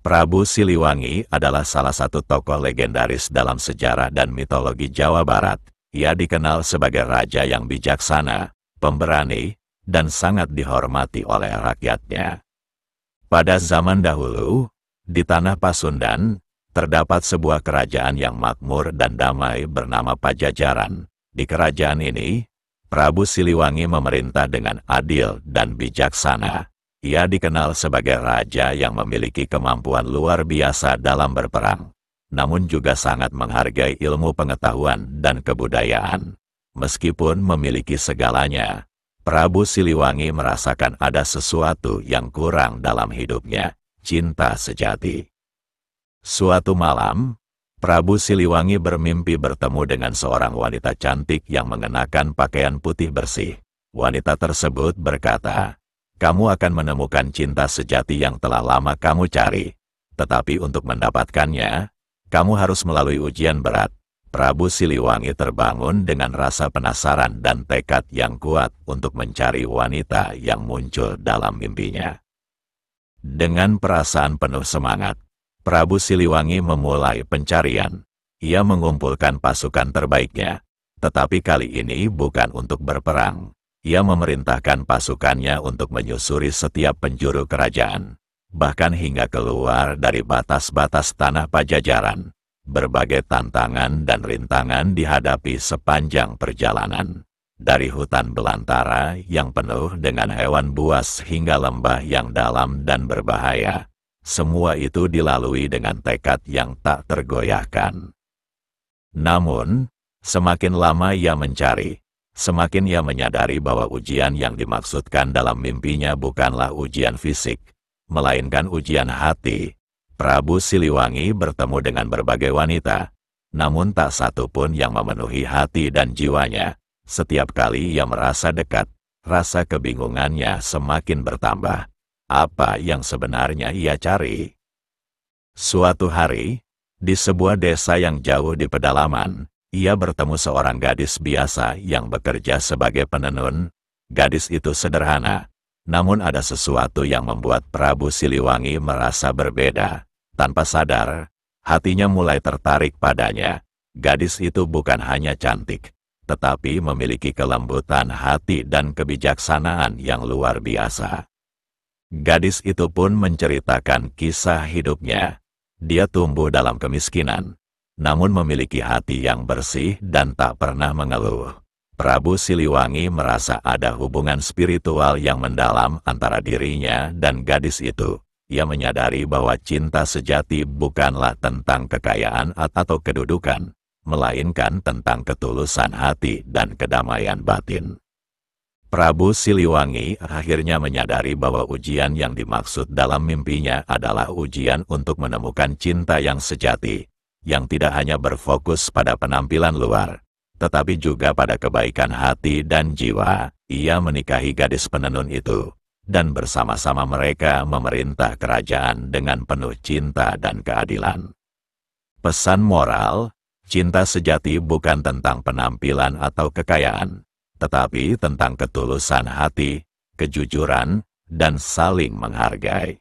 Prabu Siliwangi adalah salah satu tokoh legendaris dalam sejarah dan mitologi Jawa Barat. Ia dikenal sebagai raja yang bijaksana, pemberani, dan sangat dihormati oleh rakyatnya. Pada zaman dahulu, di tanah Pasundan, terdapat sebuah kerajaan yang makmur dan damai bernama Pajajaran. Di kerajaan ini, Prabu Siliwangi memerintah dengan adil dan bijaksana. Ia dikenal sebagai raja yang memiliki kemampuan luar biasa dalam berperang, namun juga sangat menghargai ilmu pengetahuan dan kebudayaan. Meskipun memiliki segalanya, Prabu Siliwangi merasakan ada sesuatu yang kurang dalam hidupnya, cinta sejati. Suatu malam, Prabu Siliwangi bermimpi bertemu dengan seorang wanita cantik yang mengenakan pakaian putih bersih. Wanita tersebut berkata, "Kamu akan menemukan cinta sejati yang telah lama kamu cari. Tetapi untuk mendapatkannya, kamu harus melalui ujian berat." Prabu Siliwangi terbangun dengan rasa penasaran dan tekad yang kuat untuk mencari wanita yang muncul dalam mimpinya. Dengan perasaan penuh semangat, Prabu Siliwangi memulai pencarian. Ia mengumpulkan pasukan terbaiknya, tetapi kali ini bukan untuk berperang. Ia memerintahkan pasukannya untuk menyusuri setiap penjuru kerajaan, bahkan hingga keluar dari batas-batas tanah Pajajaran. Berbagai tantangan dan rintangan dihadapi sepanjang perjalanan. Dari hutan belantara yang penuh dengan hewan buas hingga lembah yang dalam dan berbahaya. Semua itu dilalui dengan tekad yang tak tergoyahkan. Namun, semakin lama ia mencari, semakin ia menyadari bahwa ujian yang dimaksudkan dalam mimpinya bukanlah ujian fisik, melainkan ujian hati. Prabu Siliwangi bertemu dengan berbagai wanita, namun tak satu pun yang memenuhi hati dan jiwanya. Setiap kali ia merasa dekat, rasa kebingungannya semakin bertambah. Apa yang sebenarnya ia cari? Suatu hari, di sebuah desa yang jauh di pedalaman, ia bertemu seorang gadis biasa yang bekerja sebagai penenun. Gadis itu sederhana, namun ada sesuatu yang membuat Prabu Siliwangi merasa berbeda. Tanpa sadar, hatinya mulai tertarik padanya. Gadis itu bukan hanya cantik, tetapi memiliki kelembutan hati dan kebijaksanaan yang luar biasa. Gadis itu pun menceritakan kisah hidupnya. Dia tumbuh dalam kemiskinan, namun memiliki hati yang bersih dan tak pernah mengeluh. Prabu Siliwangi merasa ada hubungan spiritual yang mendalam antara dirinya dan gadis itu. Ia menyadari bahwa cinta sejati bukanlah tentang kekayaan atau kedudukan, melainkan tentang ketulusan hati dan kedamaian batin. Prabu Siliwangi akhirnya menyadari bahwa ujian yang dimaksud dalam mimpinya adalah ujian untuk menemukan cinta yang sejati, yang tidak hanya berfokus pada penampilan luar, tetapi juga pada kebaikan hati dan jiwa. Ia menikahi gadis penenun itu, dan bersama-sama mereka memerintah kerajaan dengan penuh cinta dan keadilan. Pesan moral, cinta sejati bukan tentang penampilan atau kekayaan, tetapi tentang ketulusan hati, kejujuran, dan saling menghargai.